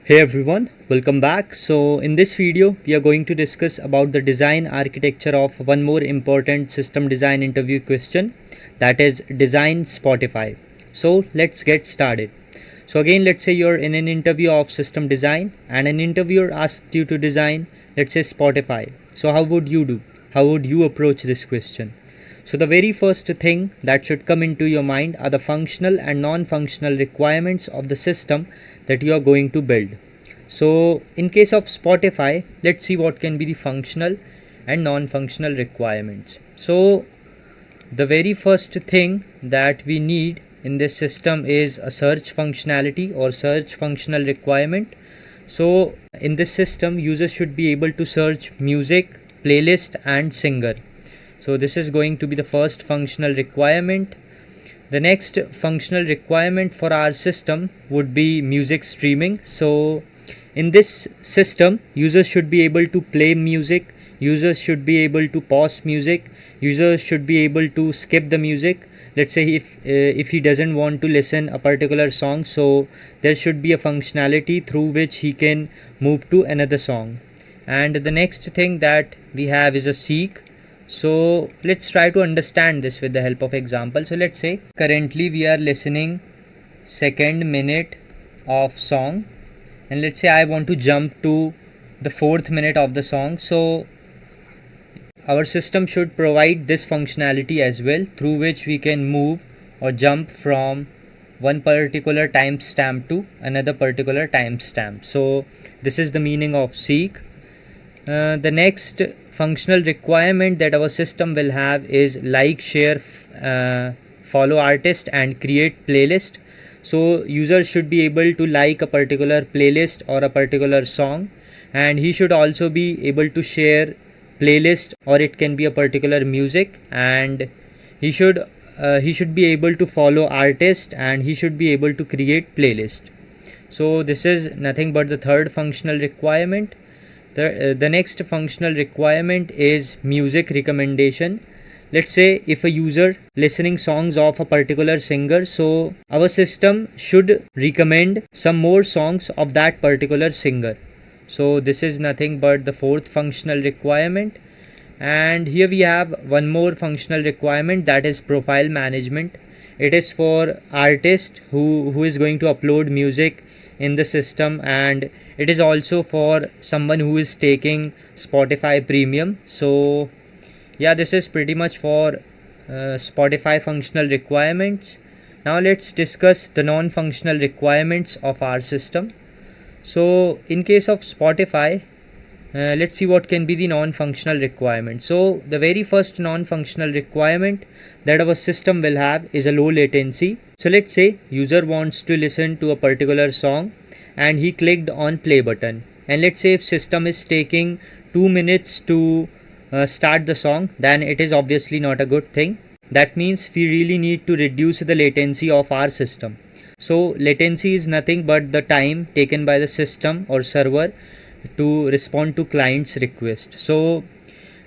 Hey everyone, welcome back. So in this video we are going to discuss about the design architecture of one more important system design interview question, that is design Spotify. So let's get started. So again, let's say you're in an interview of system design and an interviewer asked you to design, let's say Spotify. So how would you do? How would you approach this question? So the very first thing that should come into your mind are the functional and non-functional requirements of the system that you are going to build. So in case of Spotify, let's see what can be the functional and non-functional requirements. So the very first thing that we need in this system is a search functionality or search functional requirement. So in this system, users should be able to search music, playlist and singer. So this is going to be the first functional requirement. The next functional requirement for our system would be music streaming. So in this system, users should be able to play music, users should be able to pause music, users should be able to skip the music. Let's say if he doesn't want to listen a particular song, so there should be a functionality through which he can move to another song. And the next thing that we have is a seek. So let's try to understand this with the help of example. So let's say currently we are listening second minute of song, and let's say I want to jump to the fourth minute of the song. So our system should provide this functionality as well, through which we can move or jump from one particular timestamp to another particular timestamp. So this is the meaning of seek. The next functional requirement that our system will have is like, share, follow artist and create playlist. So user should be able to like a particular playlist or a particular song, and he should also be able to share playlist, or it can be a particular music, and he should be able to follow artist, and he should be able to create playlist. So this is nothing but the third functional requirement. The next functional requirement is music recommendation. Let's say if a user listening songs of a particular singer, so our system should recommend some more songs of that particular singer. So this is nothing but the fourth functional requirement. And here we have one more functional requirement, that is profile management. It is for artist who is going to upload music in the system, and it is also for someone who is taking Spotify premium. So yeah, this is pretty much for Spotify functional requirements. Now let's discuss the non-functional requirements of our system. So in case of Spotify, let's see what can be the non-functional requirement. So the very first non-functional requirement that our system will have is a low latency. So let's say user wants to listen to a particular song and he clicked on play button, and let's say if system is taking 2 minutes to start the song, then it is obviously not a good thing. That means we really need to reduce the latency of our system. So latency is nothing but the time taken by the system or server to respond to client's request. So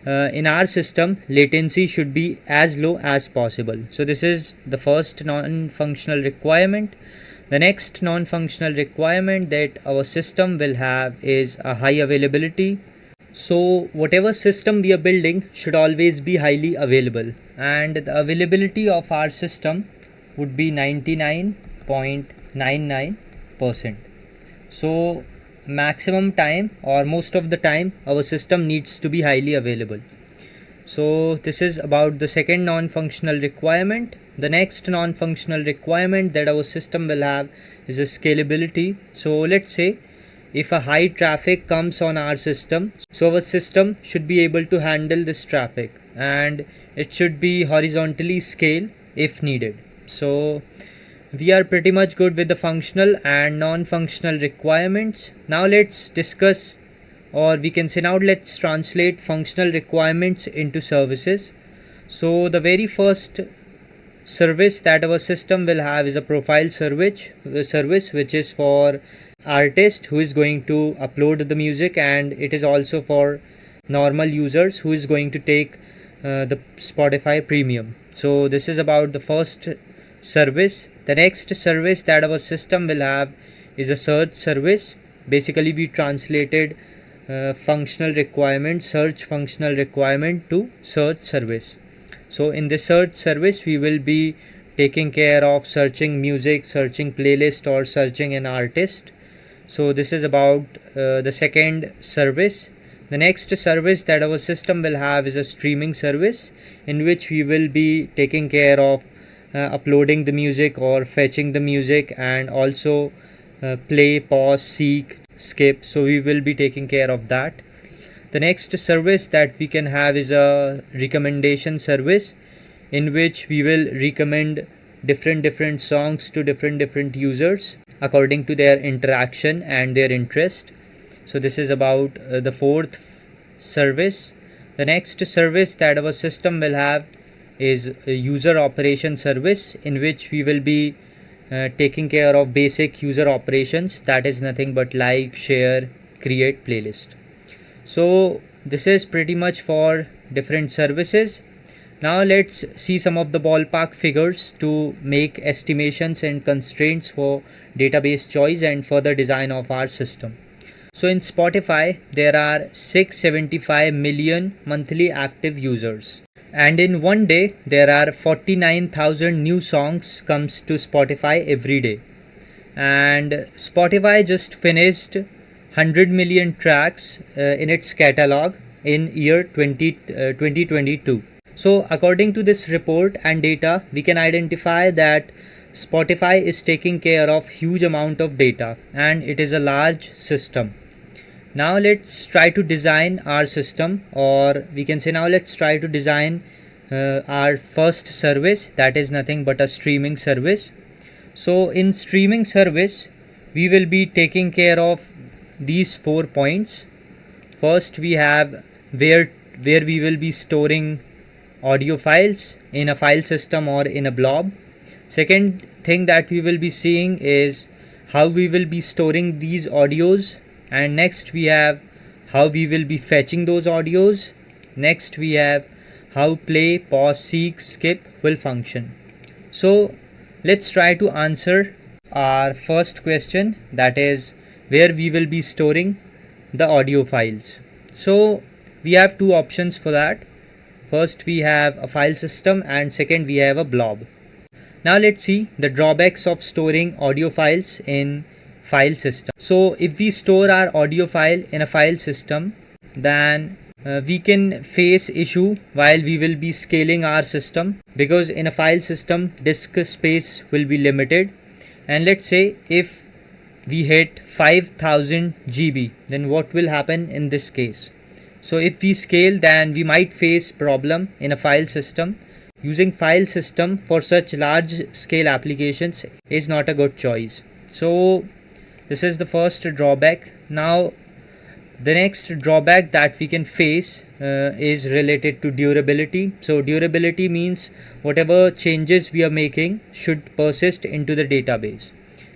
in our system, latency should be as low as possible. So this is the first non-functional requirement. The next non-functional requirement that our system will have is a high availability. So whatever system we are building should always be highly available, and the availability of our system would be 99.99%. So maximum time, or most of the time, our system needs to be highly available. So this is about the second non-functional requirement. The next non-functional requirement that our system will have is a scalability. So let's say if a high traffic comes on our system, so our system should be able to handle this traffic, and it should be horizontally scale if needed. So we are pretty much good with the functional and non-functional requirements. Now let's discuss, or we can say now let's translate functional requirements into services. So the very first service that our system will have is a profile service which is for artist who is going to upload the music, and it is also for normal users who is going to take the Spotify premium. So this is about the first service. The next service that our system will have is a search service. Basically we translated functional requirement, search functional requirement to search service. So in the search service we will be taking care of searching music, searching playlist, or searching an artist. So this is about the second service. The next service that our system will have is a streaming service, in which we will be taking care of uploading the music or fetching the music, and also play, pause, seek, skip. So we will be taking care of that. The next service that we can have is a recommendation service, in which we will recommend different songs to different users according to their interaction and their interest. So this is about the fourth service. The next service that our system will have is a user operation service, in which we will be taking care of basic user operations, that is nothing but like, share, create playlist. So this is pretty much for different services. Now let's see some of the ballpark figures to make estimations and constraints for database choice and further design of our system. So in Spotify there are 675 million monthly active users, and in one day there are 49,000 new songs comes to Spotify every day. And Spotify just finished 100 million tracks in its catalog in year 2022. So according to this report and data, we can identify that Spotify is taking care of huge amount of data, and it is a large system. Now let's try to design our system, or we can say now let's try to design our first service, that is nothing but a streaming service. So in streaming service we will be taking care of these 4 points. First we have where we will be storing audio files in a file system or in a blob. Second thing that we will be seeing is how we will be storing these audios, and next we have how we will be fetching those audios. Next we have how play, pause, seek, skip will function. So let's try to answer our first question, that is where we will be storing the audio files. So we have two options for that. First we have a file system, and second we have a blob. Now let's see the drawbacks of storing audio files in file system. So if we store our audio file in a file system, then we can face issue while we will be scaling our system, because in a file system disk space will be limited. And let's say if we hit 5000 GB, then what will happen in this case? So if we scale, then we might face problem in a file system. Using file system for such large scale applications is not a good choice. So this is the first drawback. Now the next drawback that we can face is related to durability. So durability means whatever changes we are making should persist into the database.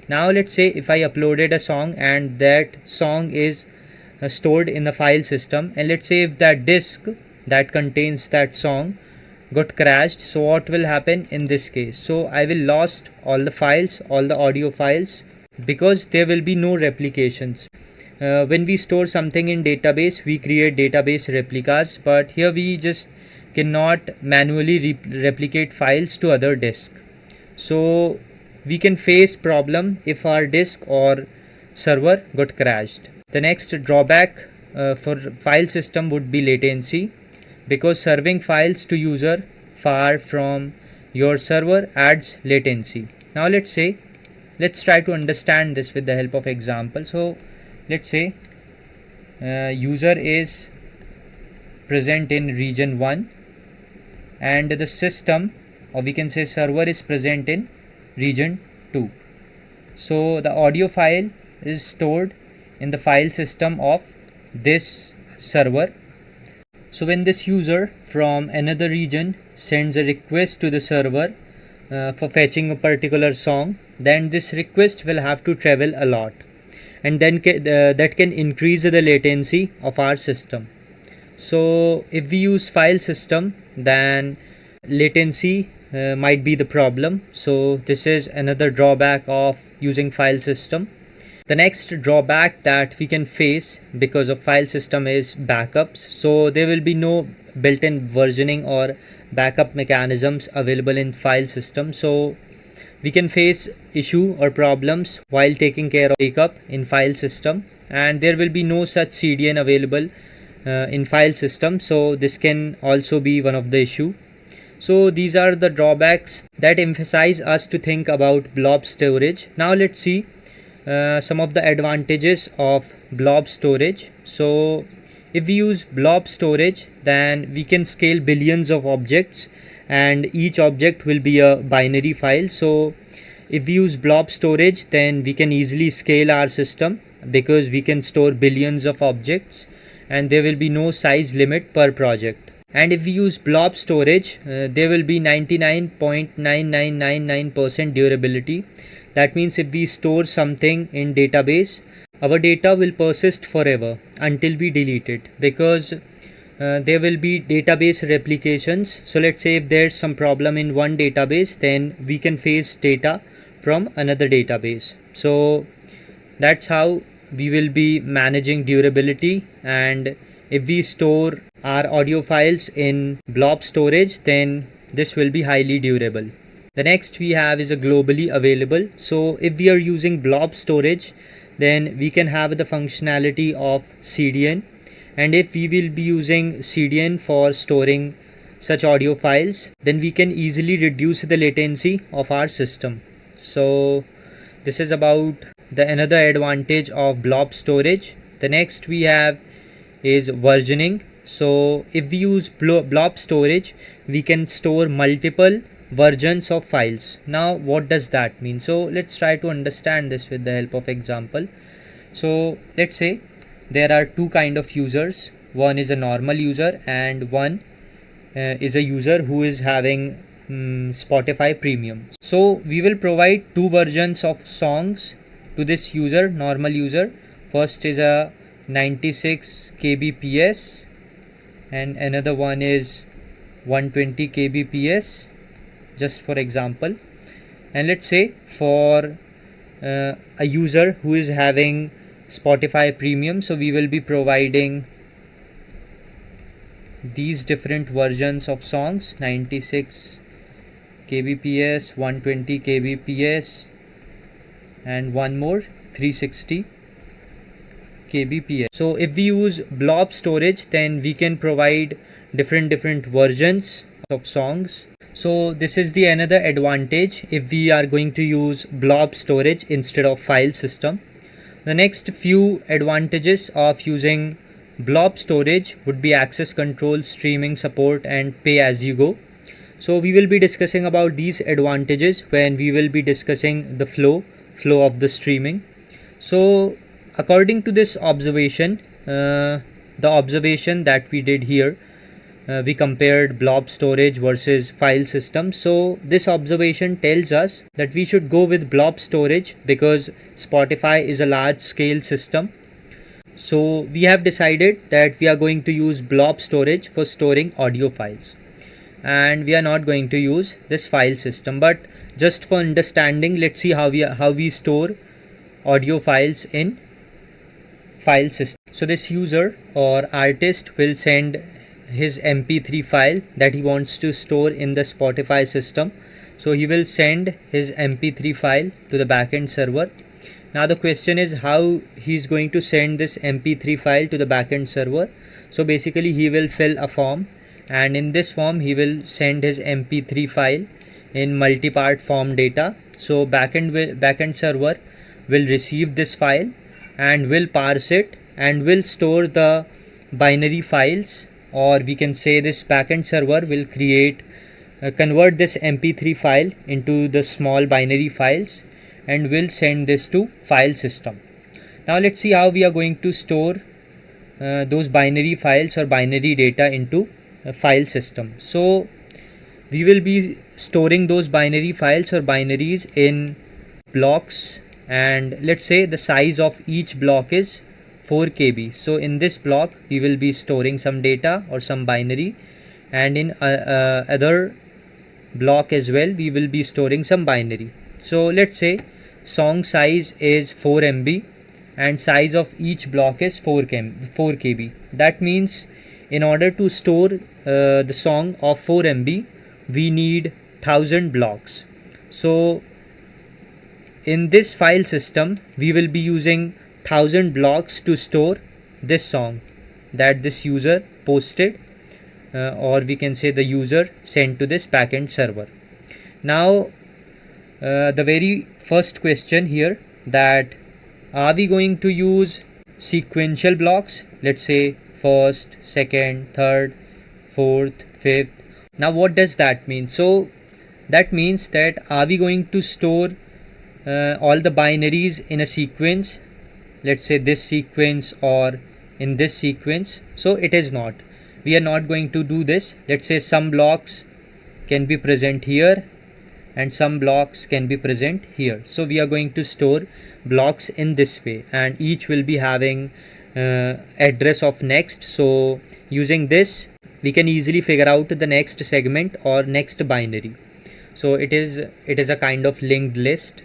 Now let's say if I uploaded a song and that song is stored in the file system, and let's say if that disk that contains that song got crashed, so what will happen in this case? So I will lost all the files, all the audio files, because there will be no replications. When we store something in database, we create database replicas, but here we just cannot manually replicate files to other disk. So we can face problem if our disk or server got crashed. The next drawback for file system would be latency, because serving files to user far from your server adds latency. Now let's try to understand this with the help of example. So let's say user is present in region 1 and the system, or we can say server, is present in region 2. So the audio file is stored in the file system of this server. So when this user from another region sends a request to the server for fetching a particular song, then this request will have to travel a lot, and then that can increase the latency of our system. So if we use file system, then latency might be the problem. So this is another drawback of using file system. The next drawback that we can face because of file system is backups. So there will be no built-in versioning or backup mechanisms available in file system. So we can face issue or problems while taking care of backup in file system, and there will be no such CDN available in file system. So this can also be one of the issue. So these are the drawbacks that emphasize us to think about blob storage. Now let's see some of the advantages of blob storage. So if we use blob storage, then we can scale billions of objects, and each object will be a binary file. So if we use blob storage, then we can easily scale our system because we can store billions of objects and there will be no size limit per project. And if we use blob storage, there will be 99.9999% durability. That means if we store something in database, our data will persist forever until we delete it, because there will be database replications. So let's say if there's some problem in one database, then we can face data from another database. So that's how we will be managing durability. And if we store our audio files in blob storage, then this will be highly durable. The next we have is a globally available. So if we are using blob storage, then we can have the functionality of CDN, and if we will be using CDN for storing such audio files, then we can easily reduce the latency of our system. So this is about the another advantage of blob storage. The next we have is versioning. So if we use blob storage, we can store multiple versions of files. Now what does that mean? So let's try to understand this with the help of example. So let's say there are two kind of users. One is a normal user and one is a user who is having Spotify premium. So we will provide two versions of songs to this user, normal user. First is a 96 kbps and another one is 120 kbps, just for example. And let's say for a user who is having Spotify premium, so we will be providing these different versions of songs: 96 kbps, 120 kbps, and one more 360 kbps. So if we use blob storage, then we can provide different versions of songs. So this is the another advantage if we are going to use blob storage instead of file system. The next few advantages of using blob storage would be access control, streaming support, and pay as you go. So we will be discussing about these advantages when we will be discussing the flow of the streaming. So according to this observation, the observation that we did here, we compared blob storage versus file system. So this observation tells us that we should go with blob storage because Spotify is a large scale system. So we have decided that we are going to use blob storage for storing audio files, and we are not going to use this file system. But just for understanding, let's see how we store audio files in file system. So this user or artist will send his MP3 file that he wants to store in the Spotify system. So he will send his MP3 file to the backend server. Now the question is how he's going to send this MP3 file to the backend server. So basically he will fill a form, and in this form he will send his MP3 file in multi-part form data. So backend server will receive this file and will parse it and will store the binary files, or we can say this backend server will convert this MP3 file into the small binary files and will send this to file system. Now let's see how we are going to store those binary files or binary data into a file system. So we will be storing those binary files or binaries in blocks, and let's say the size of each block is 4 KB. So in this block we will be storing some data or some binary, and in other block as well we will be storing some binary. So let's say song size is 4 MB and size of each block is 4 KB. That means in order to store the song of 4 MB, we need 1000 blocks. So in this file system, we will be using 1000 blocks to store this song that this user posted, or we can say the user sent to this backend server. Now the very first question here, that are we going to use sequential blocks, let's say first, second, third, fourth, fifth. Now what does that mean? So that means that are we going to store all the binaries in a sequence, let's say this sequence or in this sequence? So it is not. We are not going to do this. Let's say some blocks can be present here and some blocks can be present here. So we are going to store blocks in this way, and each will be having address of next. So using this, we can easily figure out the next segment or next binary. So it is a kind of linked list.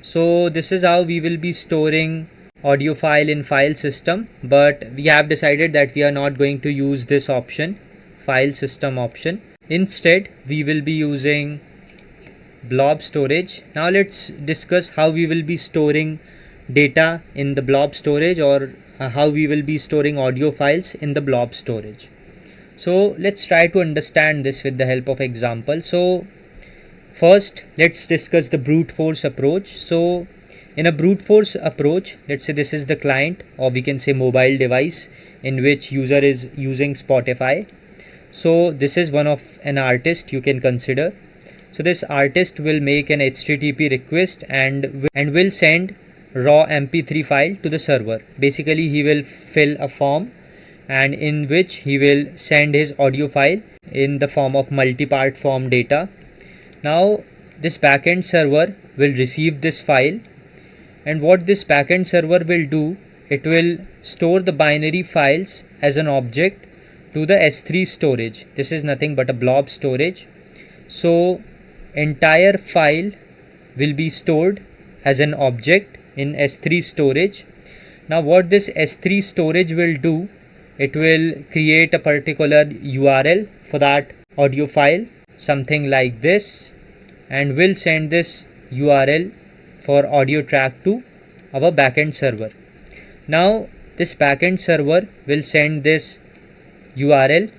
So this is how we will be storing audio file in file system, but we have decided that we are not going to use this option, file system option. Instead, we will be using blob storage. Now let's discuss how we will be storing data in the blob storage, or how we will be storing audio files in the blob storage. So let's try to understand this with the help of example. So first, let's discuss the brute force approach. So in a brute force approach, let's say this is the client, or we can say mobile device in which user is using Spotify. So this is one of an artist you can consider. So this artist will make an HTTP request and will send raw MP3 file to the server. Basically, he will fill a form, and in which he will send his audio file in the form of multi-part form data. Now this backend server will receive this file, and what this backend server will do, it will store the binary files as an object to the S3 storage. This is nothing but a blob storage. So entire file will be stored as an object in S3 storage. Now what this S3 storage will do, it will create a particular URL for that audio file, something like this, and will send this URL for audio track to our backend server. Now this backend server will send this URL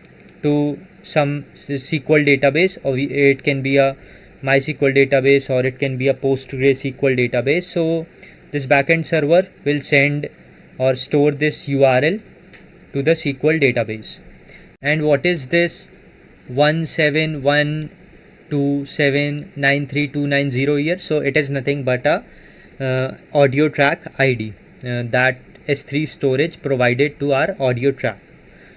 to some SQL database, or it can be a MySQL database, or it can be a PostgreSQL database. So this backend server will send or store this URL to the SQL database. And what is this 171279329 here? So it is nothing but a audio track ID that S3 storage provided to our audio track.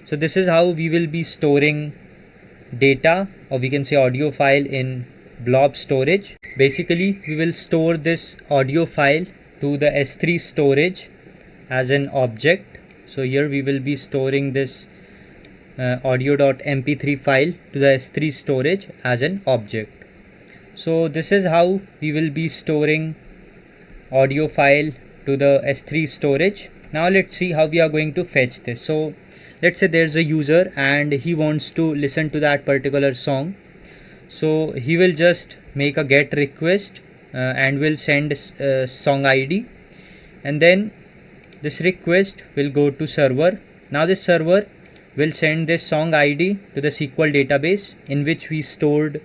So this is how we will be storing data, or we can say audio file, in blob storage. Basically, we will store this audio file to the S3 storage as an object. So here we will be storing this audio.mp3 file to the S3 storage as an object. So this is how we will be storing audio file to the S3 storage. Now let's see how we are going to fetch this. So let's say there's a user and he wants to listen to that particular song. So he will just make a GET request and will send song ID, and then this request will go to server. Now this server will send this song ID to the SQL database in which we stored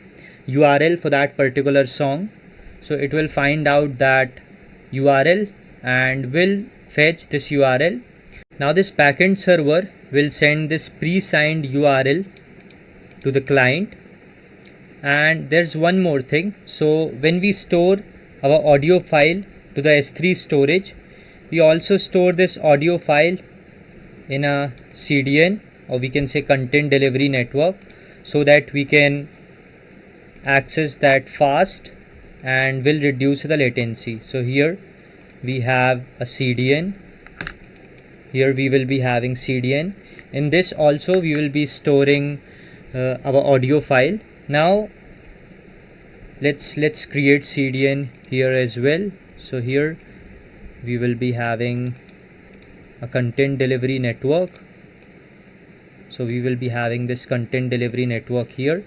URL for that particular song. So it will find out that URL and will fetch this URL. Now this backend server will send this pre-signed URL to the client. And there's one more thing. So when we store our audio file to the S3 storage, we also store this audio file in a CDN, or we can say content delivery network, so that we can access that fast and will reduce the latency. So here we have a CDN. Here we will be having CDN. In this also we will be storing our audio file. Now let's create CDN here as well. So here we will be having a content delivery network. So we will be having this content delivery network here.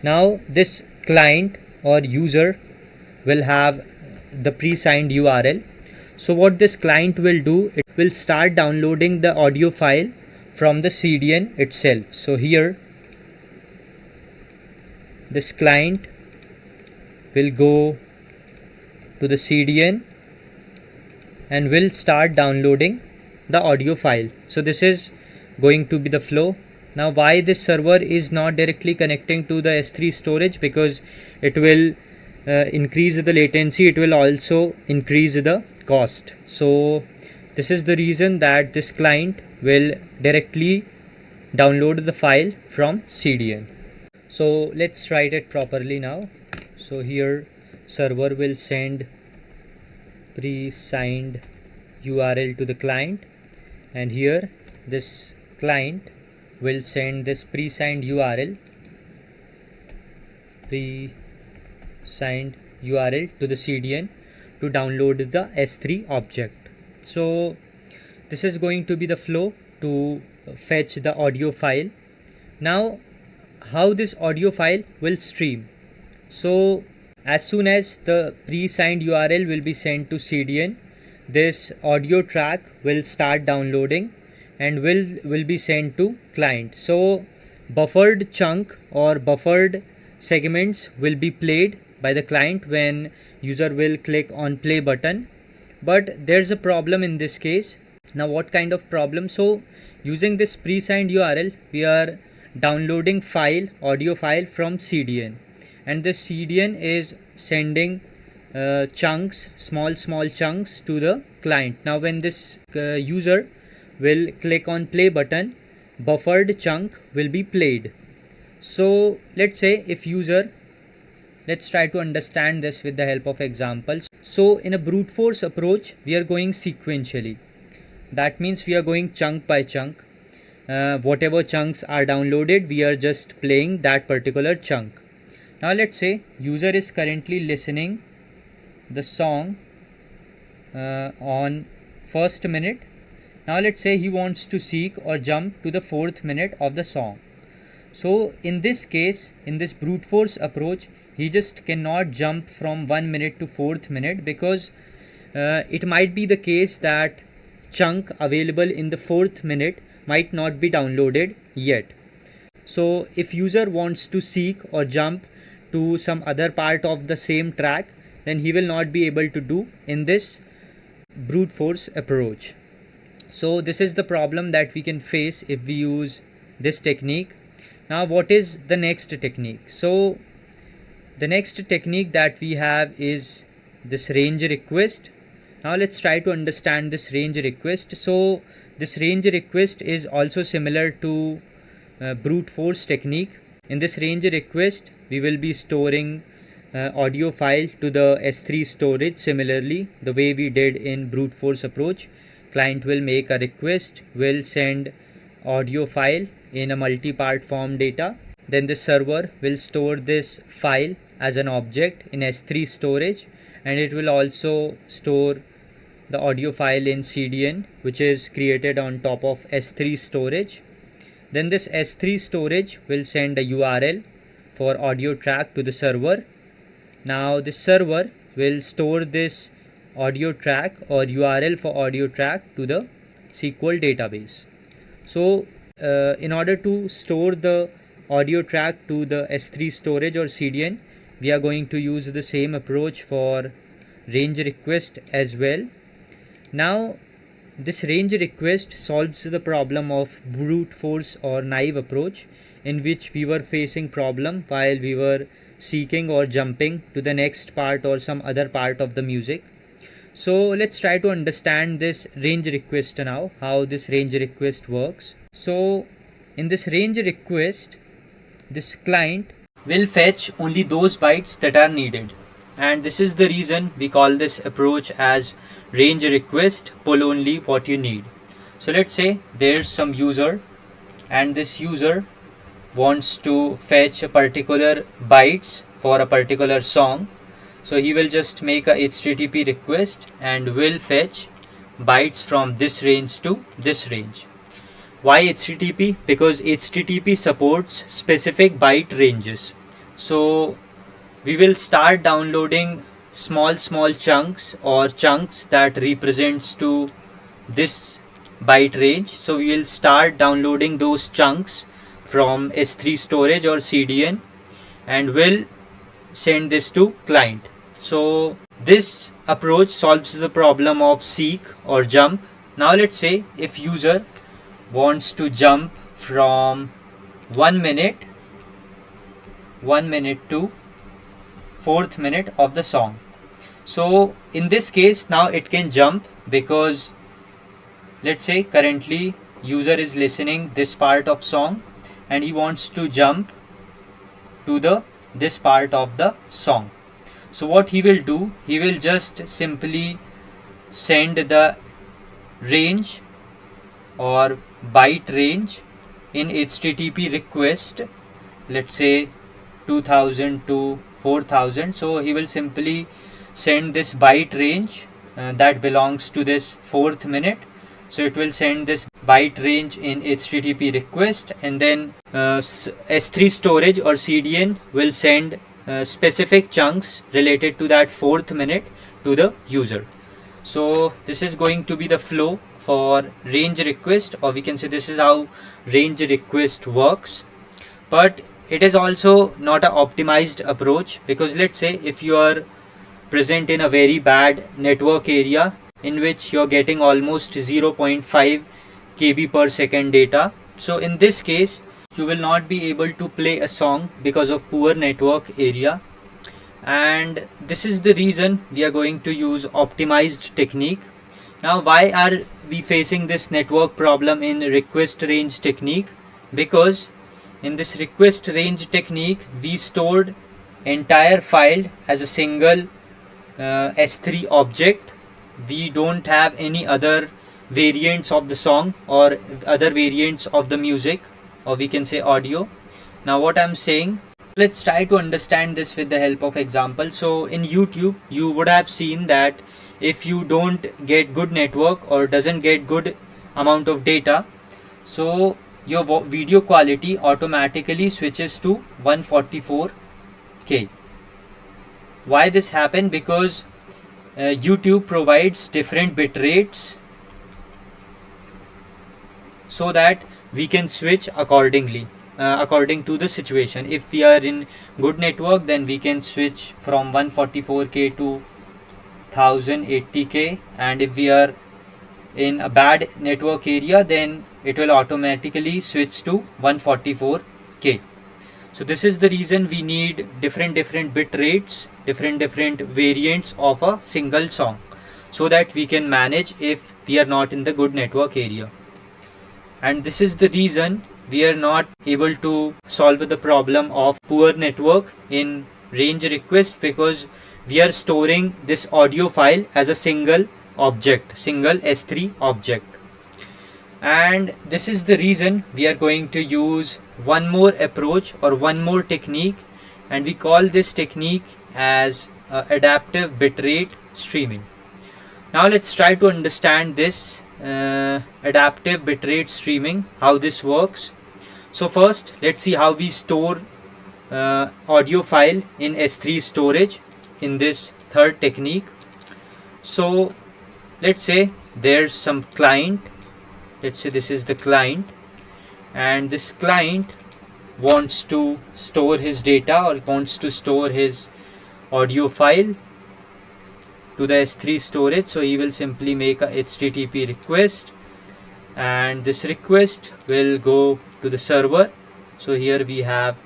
Now this client or user will have the pre-signed URL. So what this client will do, it will start downloading the audio file from the CDN itself. So here this client will go to the CDN and will start downloading the audio file. So this is going to be the flow. Now why this server is not directly connecting to the S3 storage? Because it will increase the latency, it will also increase the cost. So this is the reason that this client will directly download the file from CDN. So let's write it properly now. So here server will send pre-signed URL to the client, and here this client will send this pre-signed URL to the CDN to download the S3 object. So this is going to be the flow to fetch the audio file. Now how this audio file will stream? So as soon as the pre-signed URL will be sent to CDN, this audio track will start downloading and will be sent to client. So buffered chunk or buffered segments will be played by the client when user will click on play button. But there's a problem in this case. Now what kind of problem? So using this pre-signed URL, we are downloading audio file from CDN, and this CDN is sending small chunks to the client. Now when this user will click on play button, buffered chunk will be played. So let's say let's try to understand this with the help of examples. So in a brute force approach, we are going sequentially. That means we are going chunk by chunk. Whatever chunks are downloaded, we are just playing that particular chunk. Now let's say user is currently listening the song on first minute. Now let's say he wants to seek or jump to the 4th minute of the song. So in this case, in this brute force approach, he just cannot jump from 1 minute to 4th minute, because it might be the case that chunk available in the 4th minute might not be downloaded yet. So if user wants to seek or jump to some other part of the same track, then he will not be able to do in this brute force approach. So this is the problem that we can face if we use this technique. Now what is the next technique? So the next technique that we have is this range request. Now let's try to understand this range request. So this range request is also similar to brute force technique. In this range request, we will be storing audio file to the S3 storage similarly the way we did in brute force approach. Client will make a request, will send audio file in a multi-part form data. Then the server will store this file as an object in S3 storage, and it will also store the audio file in CDN, which is created on top of S3 storage. Then this S3 storage will send a URL for audio track to the server. Now the server will store this audio track or URL for audio track to the SQL database. So in order to store the audio track to the S3 storage or CDN, we are going to use the same approach for range request as well. Now this range request solves the problem of brute force or naive approach, in which we were facing problem while we were seeking or jumping to the next part or some other part of the music. So let's try to understand this range request now, how this range request works. So in this range request, this client will fetch only those bytes that are needed, and this is the reason we call this approach as range request, pull only what you need. So let's say there's some user, and this user wants to fetch a particular bytes for a particular song. So he will just make a HTTP request and will fetch bytes from this range to this range. Why HTTP? Because HTTP supports specific byte ranges. So we will start downloading small chunks or chunks that represents to this byte range. So we will start downloading those chunks from S3 storage or CDN and will send this to client. So this approach solves the problem of seek or jump. Now let's say if user wants to jump from 1 minute to 4th minute of the song. So in this case now it can jump because let's say currently user is listening this part of song and he wants to jump to this part of the song. So what he will do, he will just simply send the range or byte range in HTTP request, let's say 2000 to 4000. So he will simply send this byte range that belongs to this 4th minute. So it will send this byte range in HTTP request, and then S3 storage or CDN will send specific chunks related to that 4th minute to the user. So this is going to be the flow for range request, or we can say this is how range request works. But it is also not an optimized approach, because let's say if you are present in a very bad network area in which you're getting almost 0.5 KB per second data, so in this case you will not be able to play a song because of poor network area. And this is the reason we are going to use optimized technique. Now why are we facing this network problem in request range technique? Because in this request range technique we stored entire file as a single S3 object. We don't have any other variants of the song or other variants of the music, or we can say audio. Now what I'm saying, let's try to understand this with the help of example. So in YouTube you would have seen that if you don't get good network or doesn't get good amount of data, so your video quality automatically switches to 144K. Why this happen? Because YouTube provides different bit rates so that we can switch accordingly according to the situation. If we are in good network, then we can switch from 144K to 1080K, and if we are in a bad network area, then it will automatically switch to 144K. So this is the reason we need different bit rates, different variants of a single song, so that we can manage if we are not in the good network area. And this is the reason we are not able to solve the problem of poor network in range request, because we are storing this audio file as a single object, single S3 object. And this is the reason we are going to use one more approach or one more technique, and we call this technique as adaptive bitrate streaming. Now let's try to understand this adaptive bitrate streaming, how this works. So first let's see how we store audio file in S3 storage in this third technique. So let's say there's some client, let's say this is the client, and this client wants to store his data or wants to store his audio file to the S3 storage. So he will simply make a HTTP request, and this request will go to the server. So here we have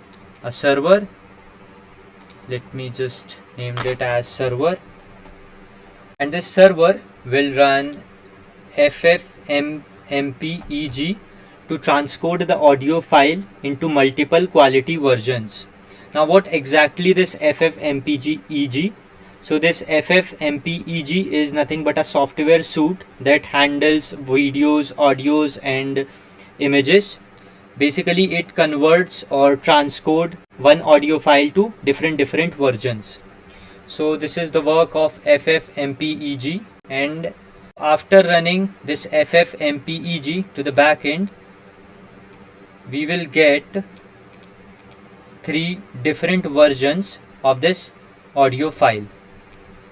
a server, let me just name it as server, and this server will run FFmpeg to transcode the audio file into multiple quality versions. Now what exactly this FFmpeg? So this FFmpeg is nothing but a software suite that handles videos, audios and images. Basically it converts or transcode one audio file to different versions. So this is the work of FFmpeg, and After running this ffmpeg to the back end, we will get 3 different versions of this audio file.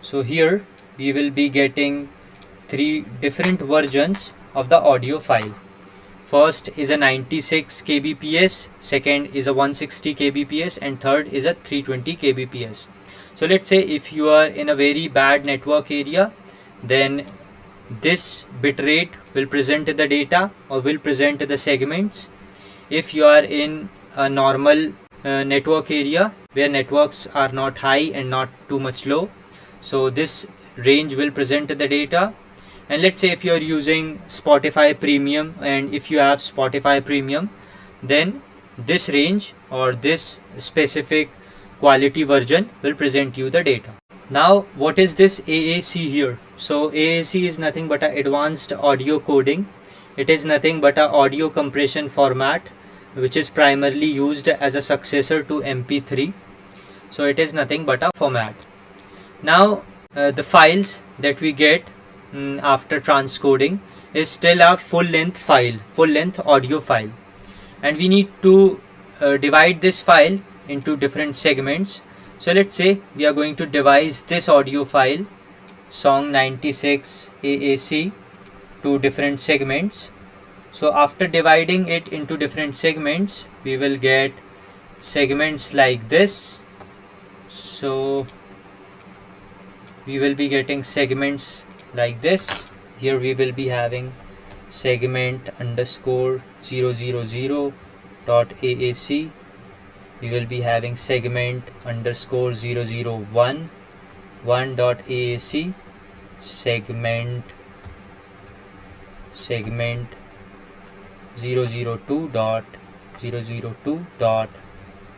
So here we will be getting 3 different versions of the audio file. First is a 96 kbps, second is a 160 kbps, and third is a 320 kbps. So let's say if you are in a very bad network area, then this bitrate will present the data or will present the segments. If you are in a normal network area where networks are not high and not too much low, so this range will present the data. And let's say if you are using Spotify Premium, and if you have Spotify Premium, then this range or this specific quality version will present you the data. Now what is this AAC here? So AAC is nothing but an advanced audio coding. It is nothing but an audio compression format which is primarily used as a successor to MP3. So it is nothing but a format. Now the files that we get after transcoding is still a full length audio file, and we need to divide this file into different segments. So let's say we are going to divide this audio file song 96 AAC to different segments. So after dividing it into different segments, we will get segments like this. So we will be getting segments like this. Here we will be having segment underscore 000 dot AAC. We will be having segment underscore 001 dot AAC, segment 002 dot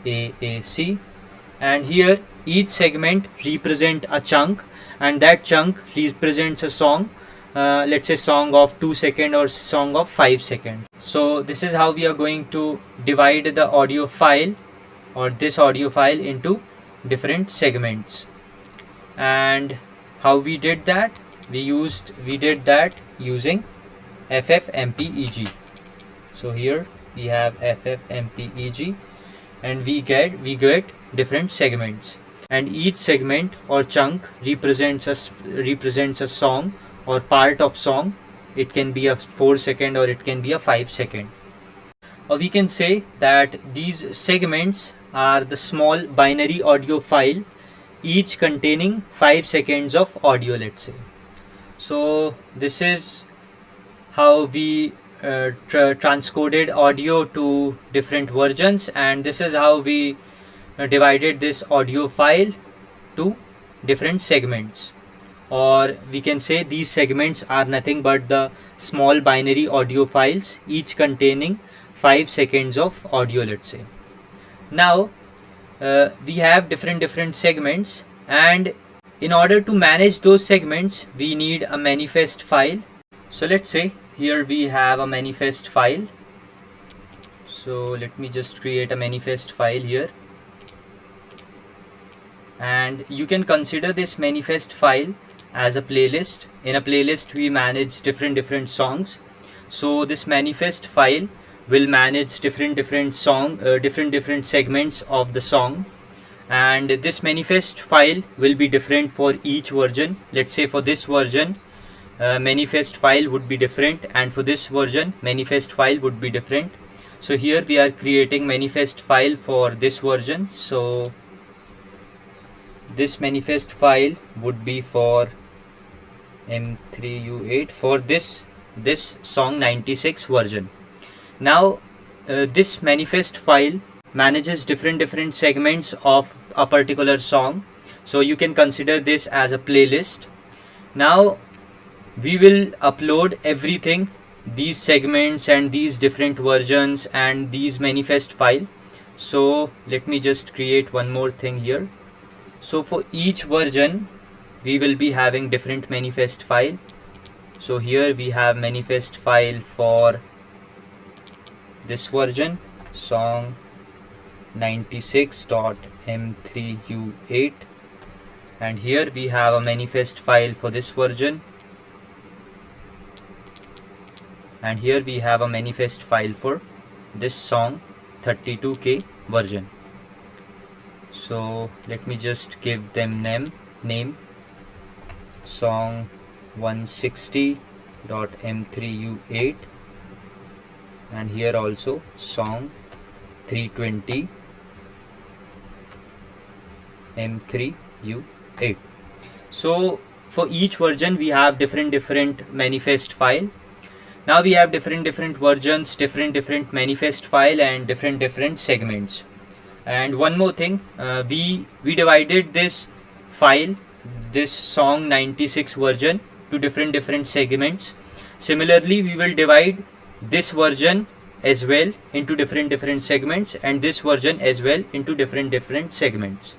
AAC, and here each segment represent a chunk, and that chunk represents a song, let's say song of 2 seconds or song of 5 seconds. So this is how we are going to divide the audio file or this audio file into different segments. And how we did that? We did that using ffmpeg. So here we have ffmpeg, and we get different segments, and each segment or chunk represents a song or part of song. It can be a 4 second or it can be a 5 second. Or we can say that these segments are the small binary audio file, each containing 5 seconds of audio, let's say. So this is how we transcoded audio to different versions, and this is how we divided this audio file to different segments. Or we can say these segments are nothing but the small binary audio files, each containing 5 seconds of audio, let's say. Now we have different segments, and in order to manage those segments we need a manifest file. So let's say here we have a manifest file. So let me just create a manifest file here, and you can consider this manifest file as a playlist. In a playlist we manage different songs. So this manifest file will manage different segments of the song, and this manifest file will be different for each version. Let's say for this version manifest file would be different, and for this version manifest file would be different. So here we are creating manifest file for this version. So this manifest file would be for M3U8 for this song 96 version. Now this manifest file manages different segments of a particular song, so you can consider this as a playlist. Now we will upload everything, these segments and these different versions and these manifest file. So let me just create one more thing here. So for each version we will be having different manifest file. So here we have manifest file for this version, song 96.m3u8, and here we have a manifest file for this version, and here we have a manifest file for this song 32K version. So let me just give them name song 160.m3u8, and here also song 320 m3u8. So for each version we have different manifest file. Now we have different versions, different manifest file, and different segments. And one more thing, we divided this file, this song 96 version, to different segments. Similarly, we will divide this version as well into different segments, and this version as well into different segments.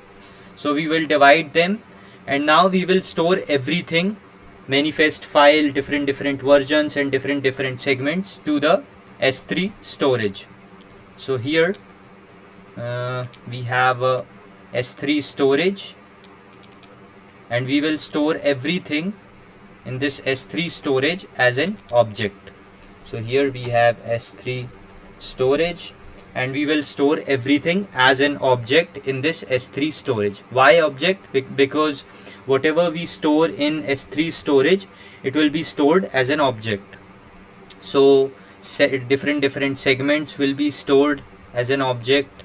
So we will divide them, and now we will store everything, manifest file, different versions, and different segments, to the S3 storage. So here we have a S3 storage, and we will store everything in this S3 storage as an object. So here we have S3 storage, and we will store everything as an object in this S3 storage. Why object? Because whatever we store in S3 storage, it will be stored as an object. So different segments will be stored as an object,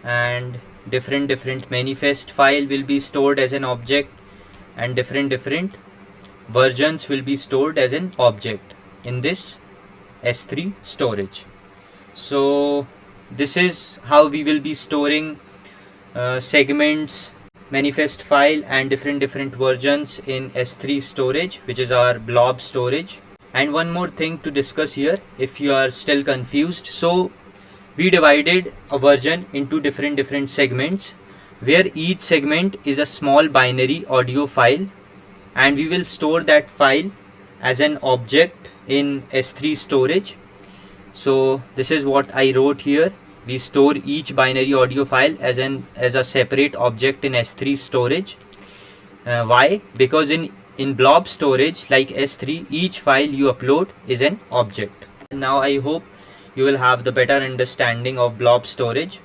and different manifest file will be stored as an object, and different versions will be stored as an object in this S3 storage. So this is how we will be storing segments, manifest file, and different versions in S3 storage, which is our blob storage. And one more thing to discuss here, if you are still confused, so we divided a version into different segments, where each segment is a small binary audio file, and we will store that file as an object in S3 storage. So this is what I wrote here. We store each binary audio file as a separate object in S3 storage. Why? Because in blob storage like S3, each file you upload is an object. Now I hope you will have the better understanding of blob storage.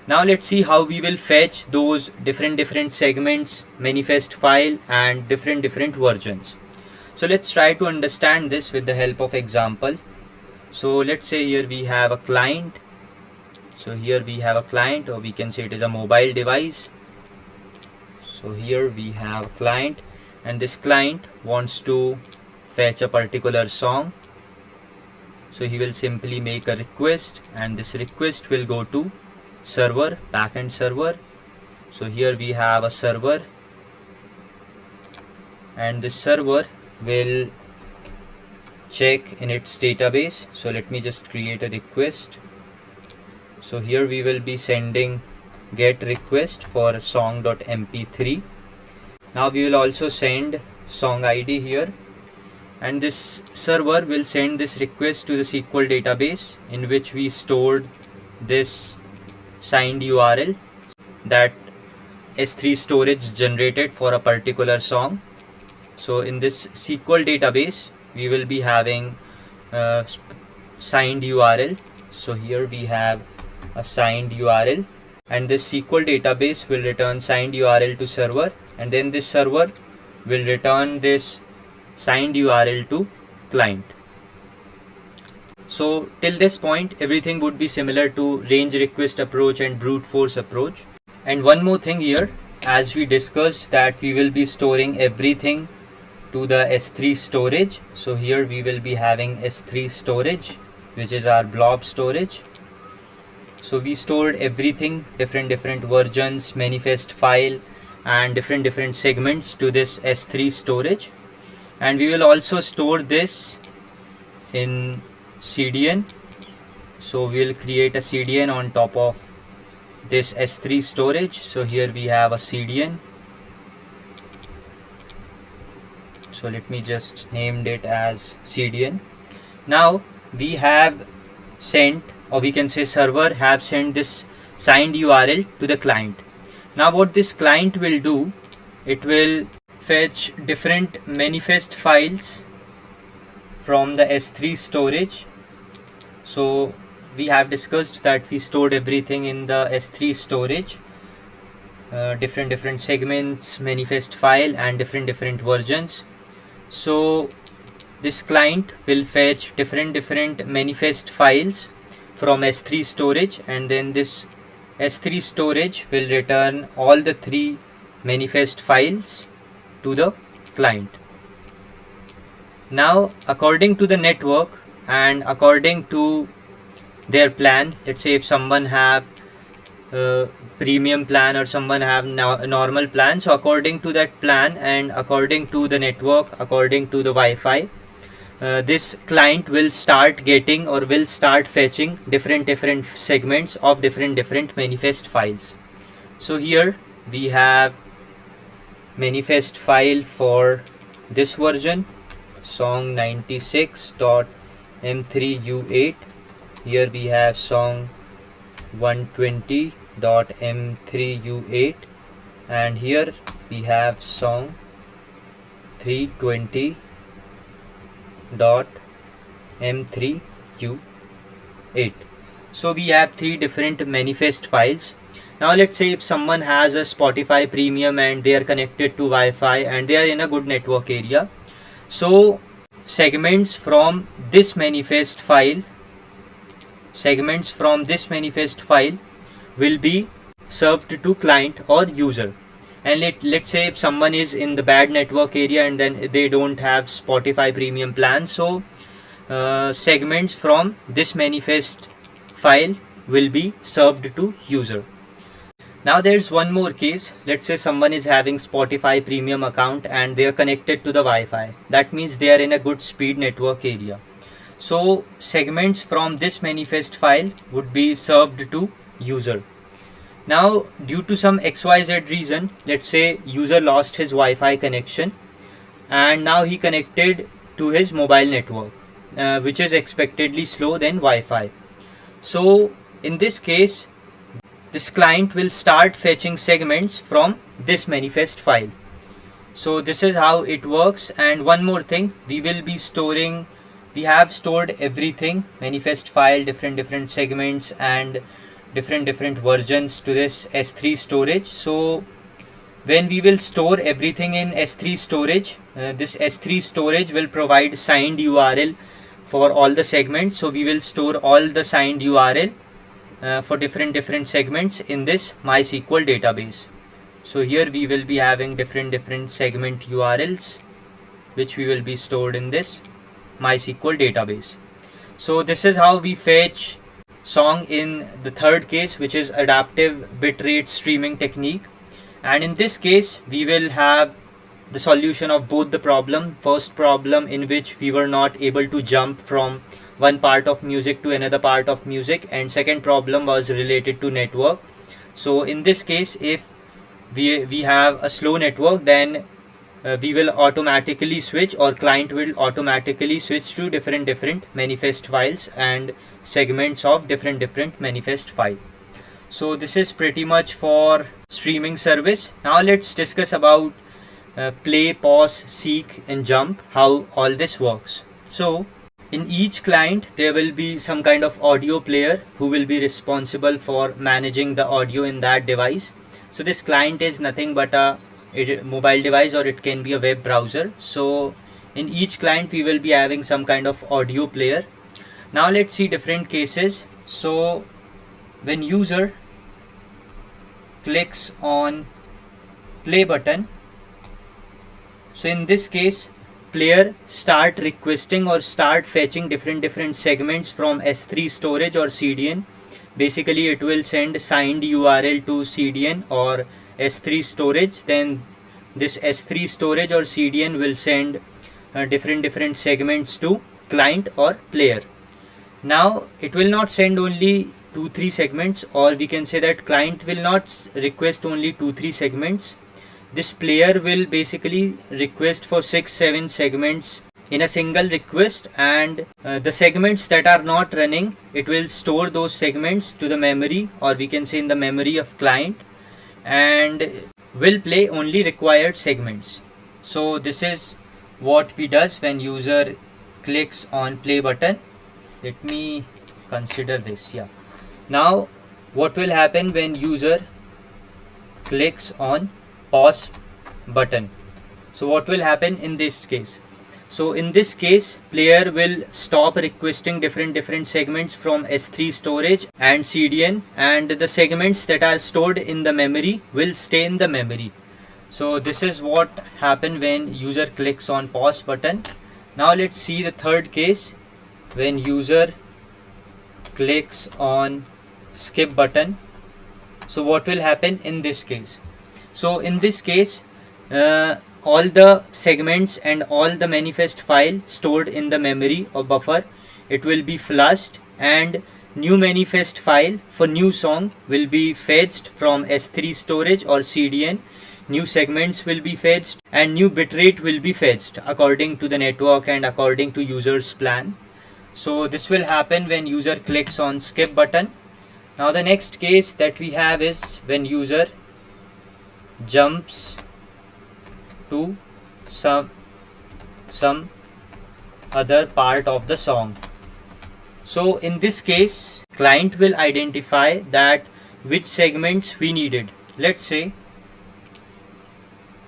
Now let's see how we will fetch those different segments, manifest file, and different versions. So let's try to understand this with the help of example. So let's say here we have a client. So here we have a client, or we can say it is a mobile device. So here we have a client, and this client wants to fetch a particular song. So he will simply make a request, and this request will go to server, backend server. So here we have a server, and this server will check in its database. So let me just create a request. So here we will be sending get request for song.mp3. Now we will also send song ID here, and this server will send this request to the SQL database, in which we stored this signed URL that S3 storage generated for a particular song. So in this SQL database we will be having signed URL. So here we have a signed URL, and this SQL database will return signed URL to server, and then this server will return this signed URL to client. So till this point everything would be similar to range request approach and brute force approach. And one more thing here, as we discussed that we will be storing everything to the S3 storage. So here we will be having S3 storage, which is our blob storage. So we stored everything, different versions, manifest file, and different segments to this S3 storage. And we will also store this in CDN. So we will create a CDN on top of this S3 storage. So here we have a CDN. So let me just name it as CDN. Now we have sent, or we can say server have sent this signed URL to the client. Now what this client will do, it will fetch different manifest files from the S3 storage. So we have discussed that we stored everything in the S3 storage, different segments, manifest file, and different versions. So this client will fetch different manifest files from S3 storage, and then this S3 storage will return all the 3 manifest files to the client. Now, according to the network and according to their plan, let's say if someone have premium plan or someone have normal plan, so according to that plan and according to the network, according to the Wi-Fi, this client will start getting or will start fetching different segments of different manifest files. So here we have manifest file for this version, song 96.m3u8. Here we have song 120.m3u8, and here we have song 320.m3u8. So we have 3 different manifest files. Now let's say if someone has a Spotify premium and they are connected to Wi-Fi and they are in a good network area, so segments from this manifest file will be served to client or user. And let's say if someone is in the bad network area and then they don't have Spotify premium plan, so segments from this manifest file will be served to user. Now there's one more case. Let's say someone is having Spotify premium account and they are connected to the Wi-Fi. That means they are in a good speed network area. So segments from this manifest file would be served to user. Now due to some XYZ reason, let's say user lost his Wi-Fi connection and now he connected to his mobile network, which is expectedly slow than Wi-Fi. So in this case, this client will start fetching segments from this manifest file. So this is how it works. And one more thing, we have stored everything, manifest file, different segments and different versions to this S3 storage. So when we will store everything in S3 storage, this S3 storage will provide signed URL for all the segments. So we will store all the signed URL for different segments in this MySQL database. So here we will be having different segment URLs which we will be stored in this MySQL database. So this is how we fetch song in the third case, which is adaptive bitrate streaming technique. And in this case we will have the solution of both the problem. First problem, in which we were not able to jump from one part of music to another part of music, and second problem was related to network. So in this case, if we have a slow network, then we will automatically switch, or client will automatically switch to different manifest files and segments of different manifest file. So this is pretty much for streaming service. Now let's discuss about play, pause, seek and jump, how all this works. So in each client there will be some kind of audio player who will be responsible for managing the audio in that device. So this client is nothing but a mobile device, or it can be a web browser. So in each client we will be having some kind of audio player. Now let's see different cases. So when user clicks on play button, so in this case player start requesting or start fetching different segments from S3 storage or CDN. Basically it will send signed URL to CDN or S3 storage. Then this S3 storage or CDN will send different segments to client or player. Now it will not send only 2-3 segments, or we can say that client will not request only 2-3 segments. This player will basically request for 6-7 segments in a single request, and the segments that are not running, it will store those segments to the memory, or we can say in the memory of client, and will play only required segments. So this is what we does when user clicks on play button, let me consider this. Yeah, now what will happen when user clicks on pause button? So what will happen in this case? So in this case, player will stop requesting different segments from S3 storage and CDN, and the segments that are stored in the memory will stay in the memory. So this is what happen when user clicks on pause button. Now let's see the third case, when user clicks on skip button. So what will happen in this case? So in this case, all the segments and all the manifest file stored in the memory or buffer, it will be flushed, and new manifest file for new song will be fetched from S3 storage or CDN. New segments will be fetched and new bitrate will be fetched according to the network and according to user's plan. So this will happen when user clicks on skip button. Now the next case that we have is when user jumps to some other part of the song. So in this case, client will identify that which segments we needed. Let's say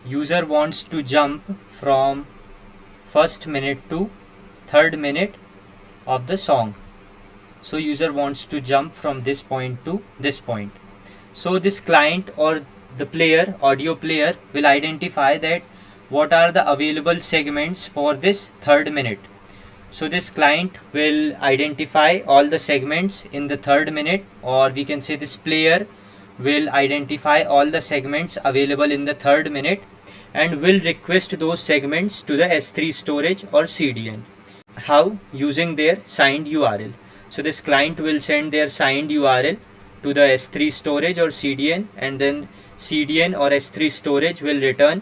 user wants to jump from first minute to third minute of the song. So user wants to jump from this point to this point. So this client or the player, audio player, will identify that what are the available segments for this third minute. So this client will identify all the segments in the third minute, or we can say this player will identify all the segments available in the third minute and will request those segments to the S3 storage or CDN. How? Using their signed URL. So this client will send their signed URL to the S3 storage or CDN, and then CDN or S3 storage will return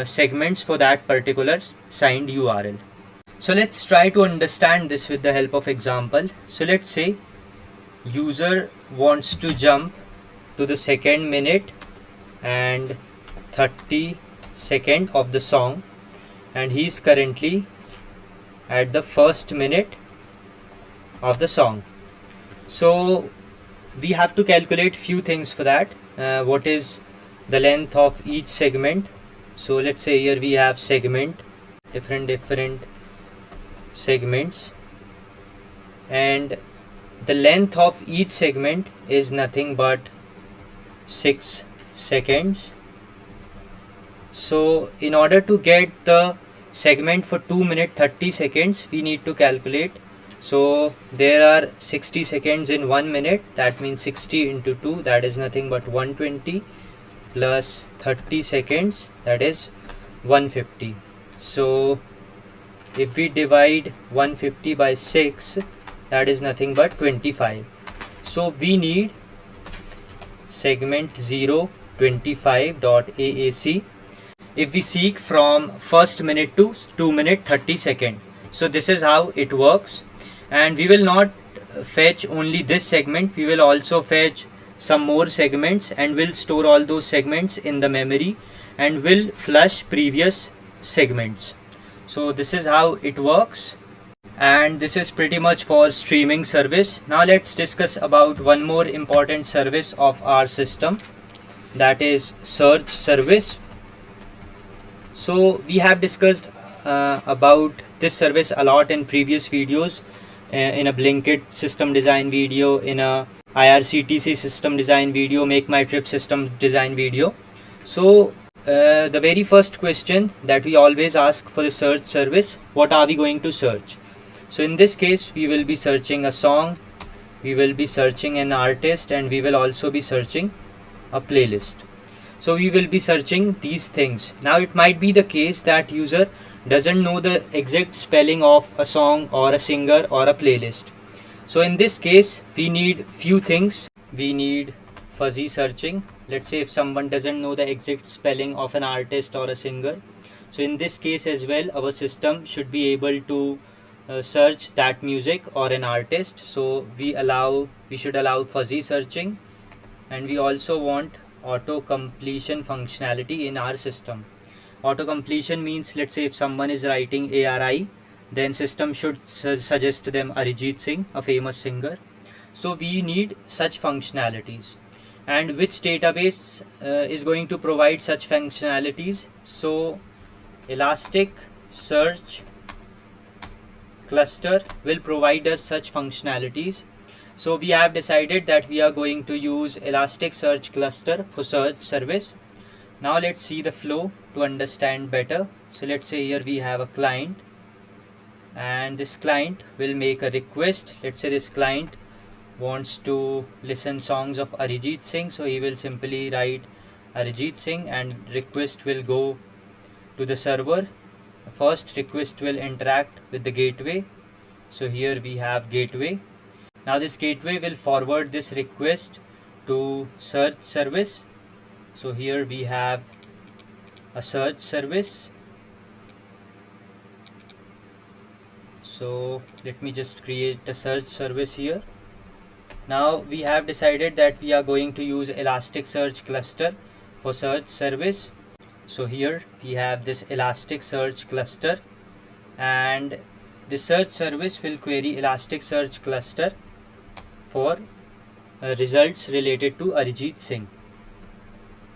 segments for that particular signed URL. So let's try to understand this with the help of example. So let's say user wants to jump to the second minute and 30 second of the song, and he is currently at the first minute of the song. So we have to calculate few things for that. What is the length of each segment? So let's say here we have segment, different segments, and the length of each segment is nothing but 6 seconds. So in order to get the segment for 2 minutes 30 seconds, we need to calculate. So there are 60 seconds in 1 minute, that means 60 into 2, that is nothing but 120, plus 30 seconds, that is 150. So if we divide 150 by 6, that is nothing but 25. So we need segment 025.AAC if we seek from first minute to 2 minute 30 second. So this is how it works, and we will not fetch only this segment, we will also fetch some more segments and will store all those segments in the memory and will flush previous segments. So this is how it works, and this is pretty much for streaming service. Now let's discuss about one more important service of our system, that is search service. So we have discussed about this service a lot in previous videos, in a Blinkit system design video, in a IRCTC system design video, Make My Trip system design video. So the very first question that we always ask for the search service, what are we going to search? So in this case, we will be searching a song, we will be searching an artist, and we will also be searching a playlist. So we will be searching these things. Now it might be the case that user doesn't know the exact spelling of a song or a singer or a playlist. So in this case, we need few things. We need fuzzy searching. Let's say if someone doesn't know the exact spelling of an artist or a singer, so in this case as well, our system should be able to search that music or an artist. So we should allow fuzzy searching, and we also want auto completion functionality in our system. Auto completion means, let's say if someone is writing ARI, then system should suggest to them Arijit Singh, a famous singer. So we need such functionalities. And which database is going to provide such functionalities? So Elasticsearch cluster will provide us such functionalities. So we have decided that we are going to use Elasticsearch cluster for search service. Now let's see the flow to understand better. So let's say here we have a client, and this client will make a request. Let's say this client wants to listen songs of Arijit Singh, so he will simply write Arijit Singh and request will go to the server. First request will interact with the gateway. So here we have gateway. Now this gateway will forward this request to search service. So here we have a search service. So let me just create a search service here. Now we have decided that we are going to use Elasticsearch cluster for search service. So here we have this Elasticsearch cluster, and the search service will query Elasticsearch cluster for results related to Arijit Singh.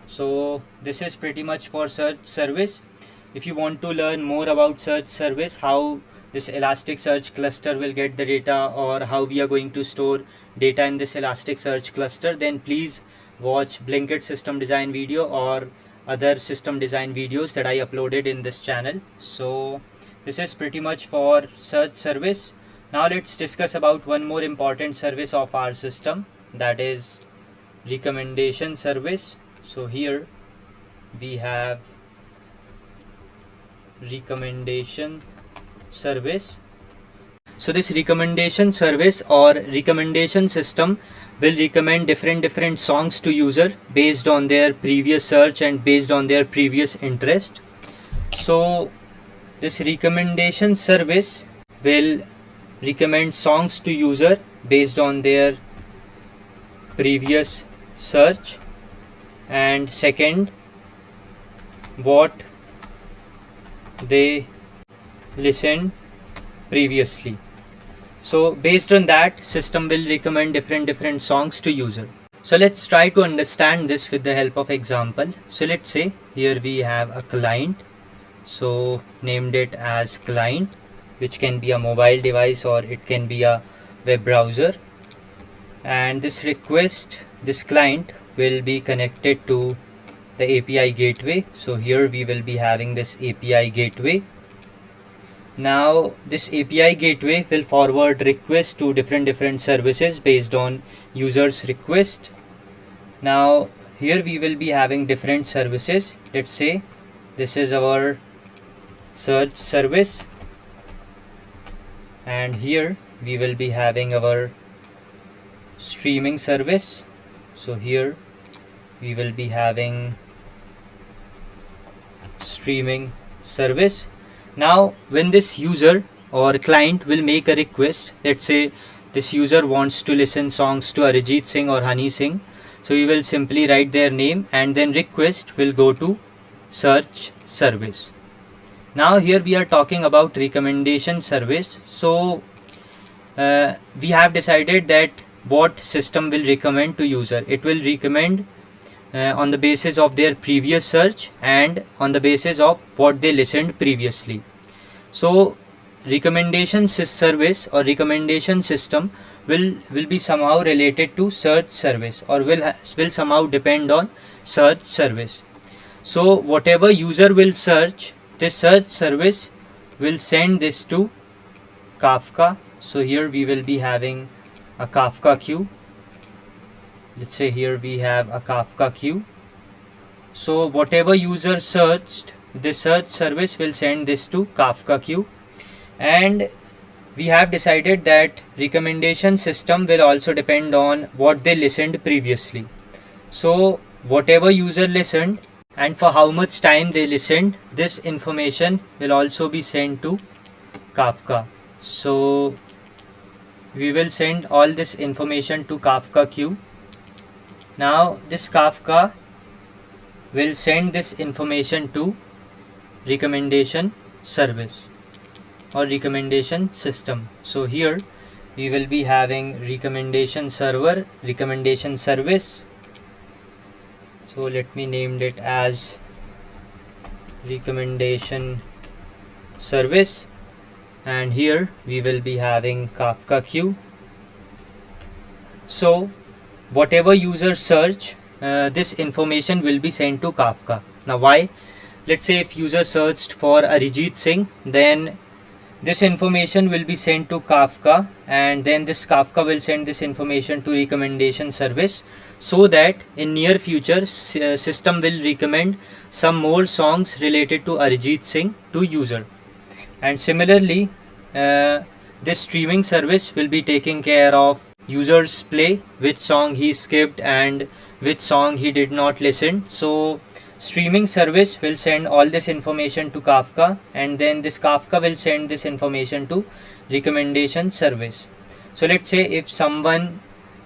So this is pretty much for search service. If you want to learn more about search service, how this Elasticsearch cluster will get the data, or how we are going to store data in this Elasticsearch cluster, then please watch Blinkit system design video or other system design videos that I uploaded in this channel. So this is pretty much for search service. Now let's discuss about one more important service of our system, that is recommendation service. So here we have recommendation service. So this recommendation service or recommendation system will recommend different songs to user based on their previous search and based on their previous interest. So this recommendation service will recommend songs to user based on their previous search, and second, what they listened previously. So based on that, system will recommend different songs to user. So let's try to understand this with the help of example. So let's say here we have a client, so named it as client, which can be a mobile device or it can be a web browser, and this request, this client will be connected to the API gateway. So here we will be having this API gateway. Now this API gateway will forward requests to different services based on users request. Now here we will be having different services. Let's say this is our search service, and here we will be having our streaming service. So here we will be having streaming service. Now when this user or client will make a request, let's say this user wants to listen songs to Arijit Singh or Honey Singh, so you will simply write their name and then request will go to search service. Now here we are talking about recommendation service. So we have decided that what system will recommend to user. It will recommend on the basis of their previous search and on the basis of what they listened previously. So recommendation service or recommendation system will be somehow related to search service, or will somehow depend on search service. So whatever user will search, this search service will send this to Kafka. So here we will be having a Kafka queue. Let's say here we have a Kafka queue. So whatever user searched, the search service will send this to Kafka queue. And we have decided that recommendation system will also depend on what they listened previously. So whatever user listened and for how much time they listened, this information will also be sent to Kafka. So we will send all this information to Kafka queue. Now this Kafka will send this information to recommendation service. or recommendation system. So here we will be having recommendation server, recommendation service. So let me name it as recommendation service, and here we will be having Kafka queue. So whatever user search, this information will be sent to Kafka. Now why? Let's say if user searched for Arijit Singh, then this information will be sent to Kafka, and then this Kafka will send this information to recommendation service, so that in near future system will recommend some more songs related to Arijit Singh to user. And similarly, this streaming service will be taking care of users play, which song he skipped and which song he did not listen. So streaming service will send all this information to Kafka, and then this Kafka will send this information to recommendation service. So let's say if someone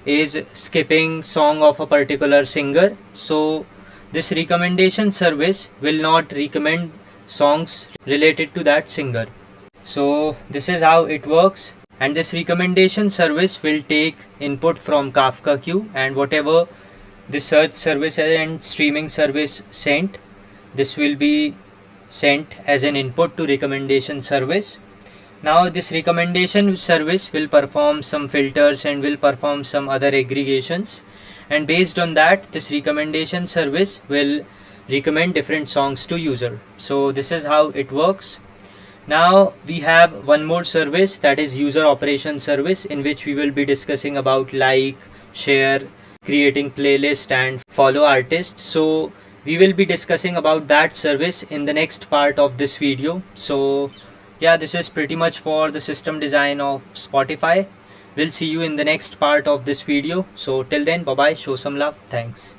is skipping song of a particular singer, so this recommendation service will not recommend songs related to that singer. So this is how it works, and this recommendation service will take input from Kafka queue, and whatever the search service and streaming service sent, this will be sent as an input to recommendation service. Now this recommendation service will perform some filters and will perform some other aggregations, and based on that this recommendation service will recommend different songs to user. So this is how it works. Now we have one more service, that is user operation service, in which we will be discussing about like, share, creating playlist and follow artists. So we will be discussing about that service in the next part of this video. So yeah, this is pretty much for the system design of Spotify. We'll see you in the next part of this video. So till then, bye bye, show some love, thanks.